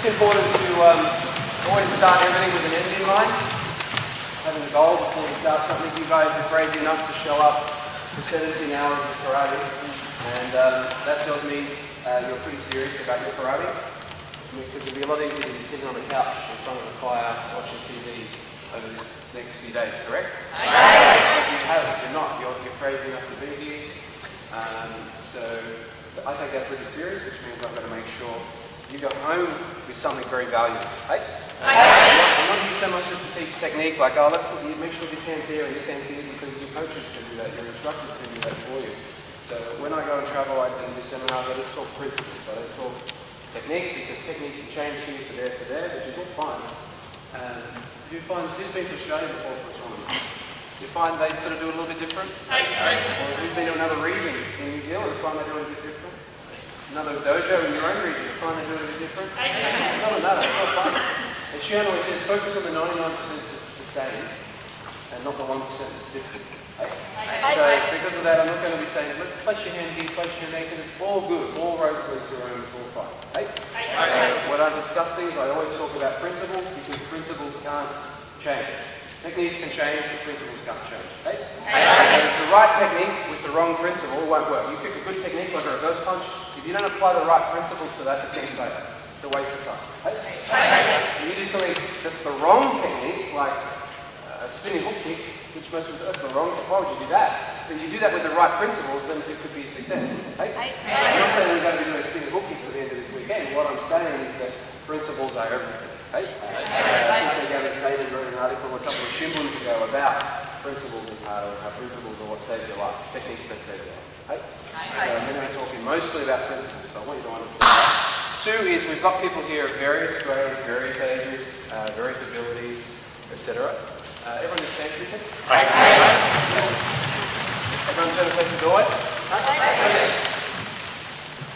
important to always start everything with an end in mind. Having a goal before you start something. You guys are crazy enough to show up for 17 hours of karate, and that tells me you're pretty serious about your karate. Because it'd be a lot easier to be sitting on the couch in front of the fire watching TV over this next few days, correct? But you have, you're not. You're crazy enough to be here. So I take that pretty serious, which means I've got to make sure you go home with something very valuable. Hey? I'm not here so much just to teach technique, like, oh, let's make sure this hand's here and this hand's here, because your coaches can do that, your instructors can do that for you. So when I go and travel and do seminars, I just talk principles. I don't talk technique, because technique can change here to there, which is all fine. Who's been to Australia before for a tournament? You find they sort of do it a little bit different? Or who's been to another region in New Zealand and find they do it a bit different? Another dojo in your own region, you find they do it a bit different? It doesn't matter, it's all fun. As Shion always says, focus on the 99% that's the same, and not the 1% that's different. So because of that, I'm not going to be saying, let's place your hand here, place your hand, because it's all good. All roads lead to Rome, it's all fine. When I discuss things, I always talk about principles, because principles can't change. Techniques can change, but principles can't change. The right technique with the wrong principle won't work. You pick a good technique like a reverse punch, if you don't apply the right principles to that, it's going to fail. It's a waste of time. If you do something that's the wrong technique, like a spinning hook kick, which most of us, that's the wrong technique. Why would you do that? But you do that with the right principles, then it could be a success. I'm not saying we're going to be doing spinning hook kicks at the end of this weekend. What I'm saying is that principles are everything. Sensei gave a statement, wrote an article a couple of shimbons ago about principles in karate, how principles are what save your life, techniques that save your life. So I'm going to be talking mostly about principles, so I want you to understand that. Two is we've got people here of various grades, various ages, various abilities, etc. Everyone just stand for me. Everyone turn and face the doorway.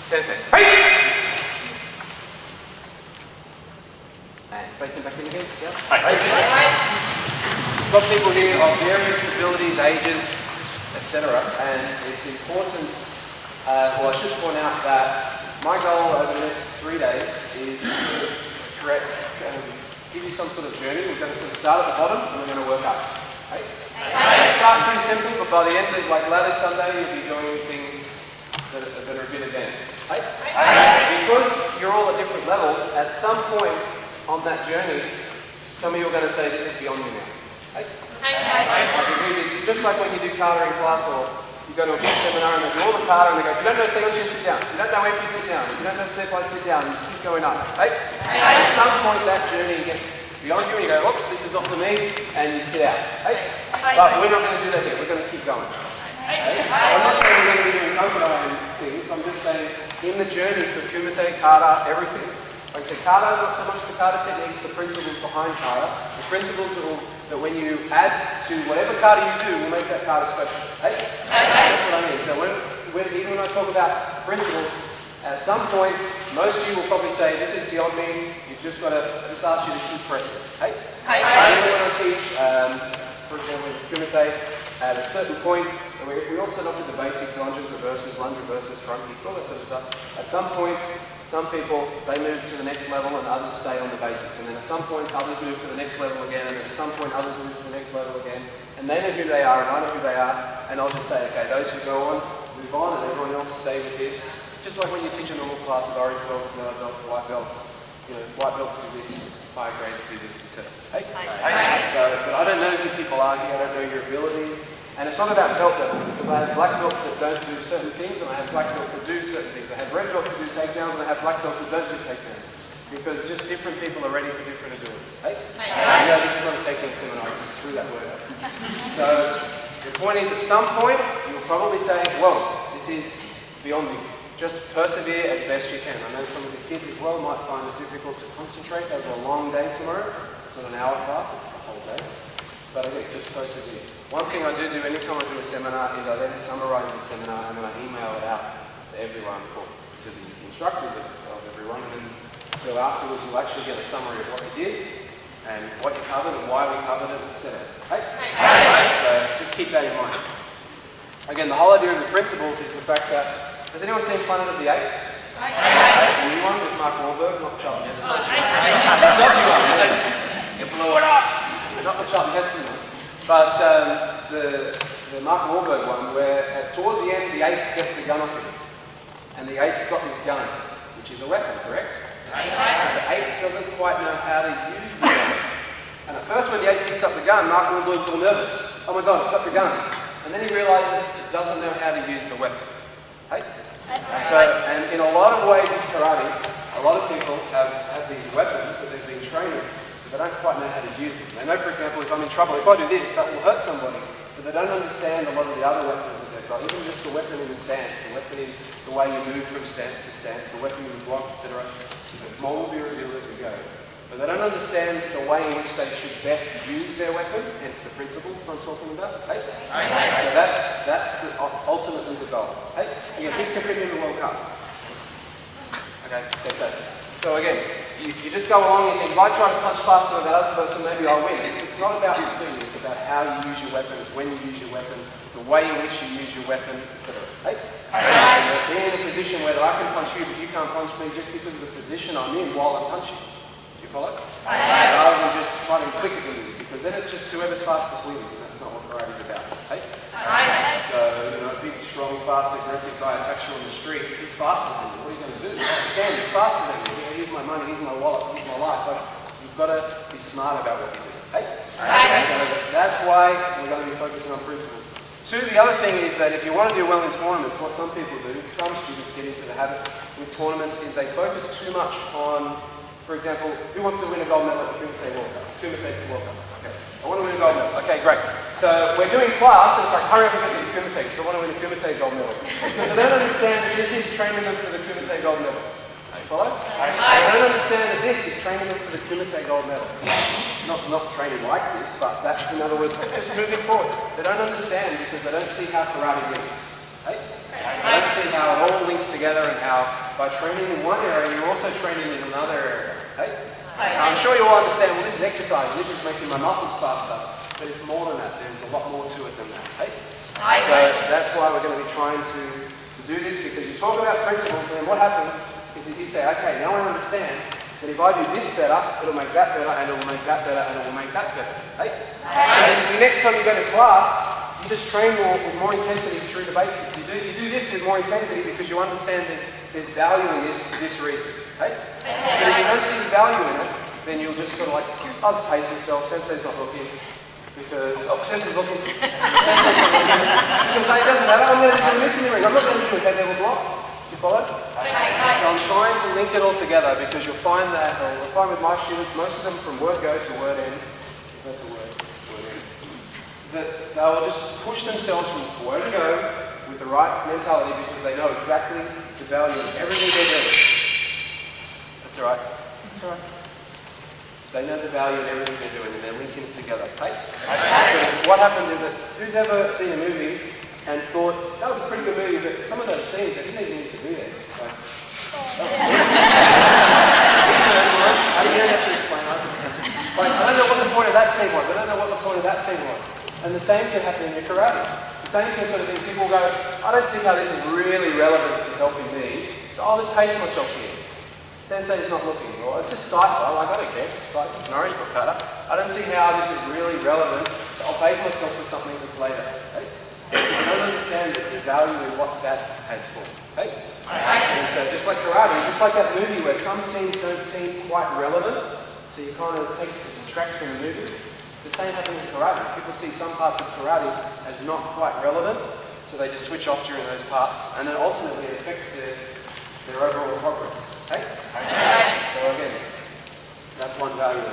Sensei. And facing back in again. We've got people here of various abilities, ages, etc. And it's important, well, I should point out that my goal over the next 3 days is to give you some sort of journey. We're going to sort of start at the bottom and we're going to work up. It starts pretty simple, but by the end of later Sunday, you'll be doing things that are a bit advanced. Because you're all at different levels, at some point on that journey, some of you are going to say, this is beyond me now. Just like when you do kata in class, or you go to a big seminar and they do all the kata and they go, if you don't know sess1, sit down. If you don't know MP, sit down. If you don't know sess1, sit down. You keep going up. At some point that journey gets beyond you and you go, oh, this is not for me, and you sit out. But we're not going to do that here. We're going to keep going. I'm not saying we're going to be doing crocodile things. I'm just saying in the journey for kumite, kata, everything. Like the kata, not so much the kata techniques, the principles behind kata. The principles that when you add to whatever kata you do, will make that kata special. That's what I mean. So even when I talk about principles, at some point, most of you will probably say, this is beyond me, you've just got to, I just ask you to keep pressing. When I teach, for example, in kumite, at a certain point, we all set off with the basics, lunges, reverses, lunge reverses, front kicks, all that sort of stuff. At some point, some people, they move to the next level and others stay on the basics. And then at some point, others move to the next level again, and at some point, others move to the next level again. And they know who they are, and I know who they are, and I'll just say, okay, those who go on, move on, and everyone else stay with this. Just like when you teach a normal class of orange belts, yellow belts, white belts. You know, white belts do this, higher grades do this, etc. But I don't know who people are here, I don't know your abilities. And it's not about belt level, because I have black belts that don't do certain things, and I have black belts that do certain things. I have red belts that do takedowns, and I have black belts that don't do takedowns. Because just different people are ready for different abilities. This is not a takedown seminar, I just threw that word out. So, the point is, at some point, you'll probably say, whoa, this is beyond me. Just persevere as best you can. I know some of the kids as well might find it difficult to concentrate over a long day tomorrow. It's not an hour class, it's the whole day. But again, just persevere. One thing I do anytime I do a seminar is I then summarize the seminar and then I email it out to everyone, or to the instructors of everyone. And so afterwards you'll actually get a summary of what you did and what you covered and why we covered it, etc. So just keep that in mind. Again, the whole idea of the principles is the fact that, has anyone seen Planet of the Apes? You one with Mark Wahlberg, not Charlton Heston. Dodgy one. You blew it up. Not the Charlton Heston one, but the Mark Wahlberg one, where towards the end the ape gets the gun off him, and the ape's got this gun, which is a weapon, correct? The ape doesn't quite know how to use the gun. And at first when the ape picks up the gun, Mark Wahlberg's all nervous. Oh my God, it's got the gun. And then he realizes it doesn't know how to use the weapon. Hey? So, and in a lot of ways in karate, a lot of people have these weapons that they've been trained with, but they don't quite know how to use them. They know, for example, if I'm in trouble, if I do this, that will hurt somebody, but they don't understand a lot of the other weapons that they've got, even just the weapon in the stance, the weapon in the way you move from stance to stance, the weapon in the block, etc. More will be revealed as we go. But they don't understand the way in which they should best use their weapon, hence the principles I'm talking about. Hey? So that's ultimately the goal. Hey? Again, who's competing in the World Cup? Okay, fantastic. So again, you just go along and if I try to punch faster than that other person, maybe I'll win. It's not about speed, it's about how you use your weapon, it's when you use your weapon, the way in which you use your weapon, etc. Hey? Being in a position where I can punch you but you can't punch me just because of the position I'm in while I'm punching. Do you follow? Rather than just trying to click it with you, because then it's just whoever's fastest wins, and that's not what karate's about. Hey? So, a big, strong, fast, aggressive guy attacks you on the street, he's faster than you. What are you going to do? Damn, you're faster than me. Here's my money, here's my wallet, here's my life. But you've got to be smart about what you do. Hey? So that's why we're going to be focusing on principles. The other thing is that if you want to do well in tournaments, what some people do, some students get into the habit with tournaments, is they focus too much on, for example, who wants to win a gold medal at the Kumite World Cup? Kumite World Cup. Okay. I want to win a gold medal. Okay, great. So we're doing class, and it's like, hurry up and get to the Kumite, because I want to win a Kumite gold medal. Because they don't understand that this is training them for the Kumite gold medal. Follow? They don't understand that this is training them for the Kumite gold medal. Not training like this, but that, in other words, just moving forward. They don't understand because they don't see how karate links. Hey? They don't see how it all links together and how by training in one area, you're also training in another area. Hey? I'm sure you all understand, well, this is exercise, this is making my muscles faster, but it's more than that. There's a lot more to it than that. Hey? So that's why we're going to be trying to do this, because you talk about principles, and then what happens is if you say, okay, now I understand that if I do this better, it'll make that better, and it'll make that better, and it'll make that better. Hey? So the next time you go to class, you just train more with more intensity through the basics. You do this with more intensity because you understand that there's value in this for this reason. Hey? But if you don't see the value in it, then you'll just sort of like, I'll just pace myself, Sensei's not looking. Because, Sensei's looking. Sensei's not looking. Because it doesn't matter, I'm going to do this in the ring. I'm not going to do a head level block. You follow? So I'm trying to link it all together because you'll find that, or you'll find with my students, most of them from word go to word end, that's a word end, that they'll just push themselves from word go with the right mentality because they know exactly the value of everything they're doing. That's alright. That's alright. They know the value of everything they're doing and they're linking it together. Hey? Because what happens is that, who's ever seen a movie and thought, that was a pretty good movie, but some of those scenes, they didn't even need to be there. Like, I don't have to explain. I don't know what the point of that scene was. I don't know what the point of that scene was. And the same can happen in your karate. The same can sort of thing. People go, I don't see how this is really relevant to helping me, so I'll just pace myself here. Sensei's not looking. Well, it's just cipher. Like, I don't care. It's just like it's an orange book cutter. I don't see how this is really relevant, so I'll pace myself for something that's later. Okay? Because I don't understand the value in what that has for. Hey? And so just like karate, just like that movie where some scenes don't seem quite relevant, so you kind of takes to detract from the movie. The same happens in karate. People see some parts of karate as not quite relevant, so they just switch off during those parts, and then ultimately it affects their overall progress. Hey? So again, that's one value.